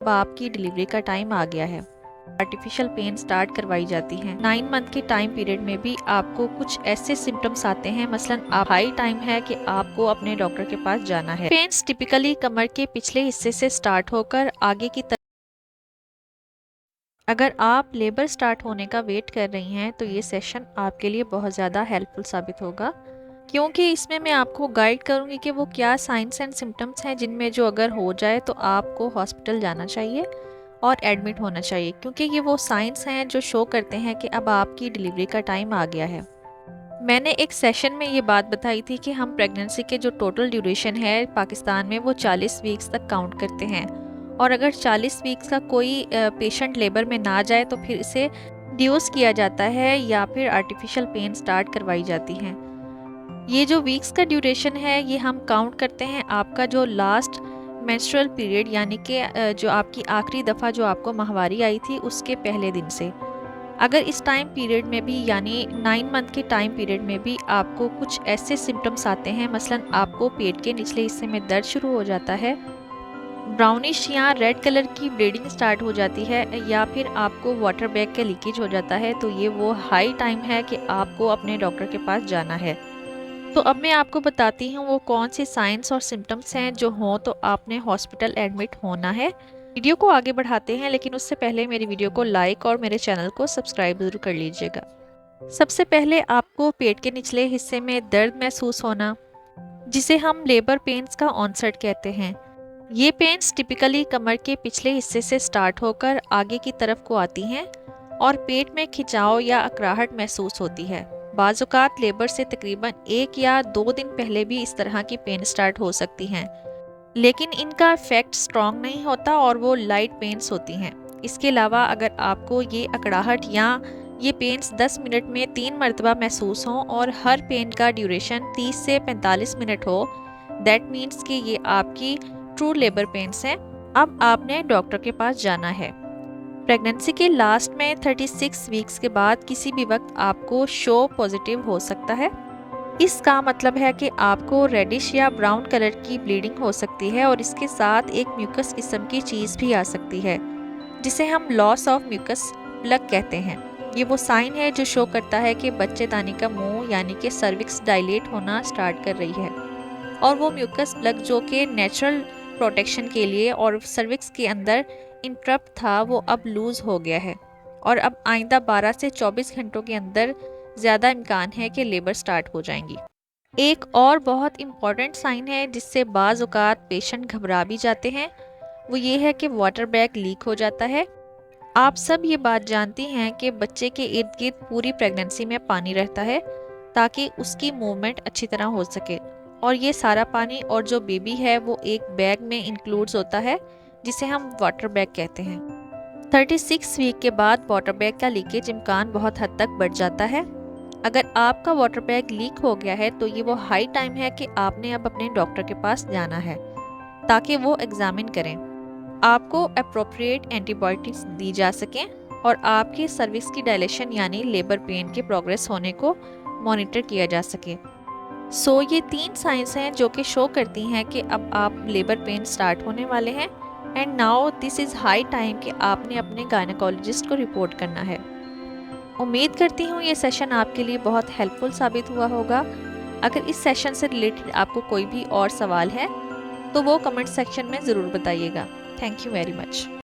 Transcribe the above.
अब आपकी डिलीवरी का टाइम आ गया है। आर्टिफिशियल पेन स्टार्ट करवाई जाती है। 9 मंथ के टाइम पीरियड में भी आपको कुछ ऐसे सिम्टम्स आते हैं, मसलन आप हाई टाइम है कि आपको अपने डॉक्टर के पास जाना है। पेन्स टिपिकली कमर के पिछले हिस्से से स्टार्ट होकर आगे की तरफ। अगर आप लेबर स्टार्ट होने का वेट कर रही हैं तो ये सेशन आपके लिए बहुत ज़्यादा हेल्पफुल साबित होगा, क्योंकि इसमें मैं आपको गाइड करूंगी कि वो क्या साइंस एंड सिम्टम्स हैं जिनमें जो अगर हो जाए तो आपको हॉस्पिटल जाना चाहिए और एडमिट होना चाहिए, क्योंकि ये वो साइंस हैं जो शो करते हैं कि अब आपकी डिलीवरी का टाइम आ गया है। मैंने एक सेशन में ये बात बताई थी कि हम प्रेगनेंसी के जो टोटल ड्यूरेशन है पाकिस्तान में वो 40 वीक्स तक काउंट करते हैं, और अगर 40 वीक्स का कोई पेशेंट लेबर में ना जाए तो फिर इसे ड्यूस किया जाता है या फिर आर्टिफिशियल पेन स्टार्ट करवाई जाती हैं। ये जो वीक्स का ड्यूरेशन है ये हम काउंट करते हैं आपका जो लास्ट मेंस्ट्रुअल पीरियड, यानी कि जो आपकी आखिरी दफ़ा जो आपको माहवारी आई थी उसके पहले दिन से। अगर इस टाइम पीरियड में भी यानी 9 मंथ के टाइम पीरियड में भी आपको कुछ ऐसे सिम्टम्स आते हैं, मसलन आपको पेट के निचले हिस्से में दर्द शुरू हो जाता है, ब्राउनिश या रेड कलर की ब्लीडिंग स्टार्ट हो जाती है, या फिर आपको वाटर बैग का लीकेज हो जाता है, तो ये वो हाई टाइम है कि आपको अपने डॉक्टर के पास जाना है। तो अब मैं आपको बताती हूँ वो कौन सी साइंस और सिम्टम्स हैं जो हों तो आपने हॉस्पिटल एडमिट होना है। वीडियो को आगे बढ़ाते हैं, लेकिन उससे पहले मेरी वीडियो को लाइक और मेरे चैनल को सब्सक्राइब जरूर कर लीजिएगा। सबसे पहले आपको पेट के निचले हिस्से में दर्द महसूस होना, जिसे हम लेबर पेन्स का ऑनसेट कहते हैं। ये पेन्स टिपिकली कमर के पिछले हिस्से से स्टार्ट होकर आगे की तरफ को आती हैं और पेट में खिंचाव या अकड़ाहट महसूस होती है। बाज़-औक़ात लेबर से तकरीबन 1 या 2 दिन पहले भी इस तरह की पेन स्टार्ट हो सकती हैं, लेकिन इनका इफेक्ट स्ट्रॉन्ग नहीं होता और वो लाइट पेन्स होती हैं। इसके अलावा अगर आपको ये अकड़ाहट या ये पेन्स 10 मिनट में 3 मरतबा महसूस हों और हर पेन का ड्यूरेशन 30 से 45 मिनट हो, दैट मीन्स कि ये आपकी ट्रू लेबर पेन्स हैं। अब आपने डॉक्टर के पास जाना है। प्रेगनेंसी के लास्ट में 36 वीक्स के बाद किसी भी वक्त आपको शो पॉजिटिव हो सकता है। इसका मतलब है कि आपको रेडिश या ब्राउन कलर की ब्लीडिंग हो सकती है और इसके साथ एक म्यूकस किस्म की चीज़ भी आ सकती है, जिसे हम लॉस ऑफ म्यूकस प्लग कहते हैं। ये वो साइन है जो शो करता है कि बच्चेदानी का मुंह यानी कि सर्विक्स डायलेट होना स्टार्ट कर रही है, और वो म्यूकस प्लग जो कि नेचुरल प्रोटेक्शन के लिए और सर्विक्स के अंदर इंटरप्ट था वो अब लूज़ हो गया है, और अब आइंदा 12 से 24 घंटों के अंदर ज़्यादा इम्कान है कि लेबर स्टार्ट हो जाएंगी। एक और बहुत इम्पॉर्टेंट साइन है जिससे बाज़ औक़ात पेशेंट घबरा भी जाते हैं, वो ये है कि वाटर बैग लीक हो जाता है। आप सब ये बात जानती हैं कि बच्चे के इर्द गिर्द पूरी प्रेगनेंसी में पानी रहता है ताकि उसकी मूवमेंट अच्छी तरह हो सके, और ये सारा पानी और जो बेबी है वो एक बैग में इंक्लूड्स होता है जिसे हम वाटर बैग कहते हैं। 36 वीक के बाद वाटर बैग का लीकेज इम्कान बहुत हद तक बढ़ जाता है। अगर आपका वाटर बैग लीक हो गया है तो ये वो हाई टाइम है कि आपने अब अपने डॉक्टर के पास जाना है ताकि वो एग्जामिन करें, आपको अप्रोप्रिएट एंटीबायोटिक्स दी जा सकें और आपकी सर्विक्स की डायलेशन यानी लेबर पेन के प्रोग्रेस होने को मॉनिटर किया जा सके। सो ये 3 साइंस हैं जो कि शो करती हैं कि अब आप लेबर पेन स्टार्ट होने वाले हैं, and now this is high time कि आपने अपने गायनेकोलॉजिस्ट को रिपोर्ट करना है। उम्मीद करती हूँ ये सेशन आपके लिए बहुत हेल्पफुल साबित हुआ होगा। अगर इस सेशन से रिलेटेड आपको कोई भी और सवाल है तो वो कमेंट सेक्शन में ज़रूर बताइएगा। Thank you very much.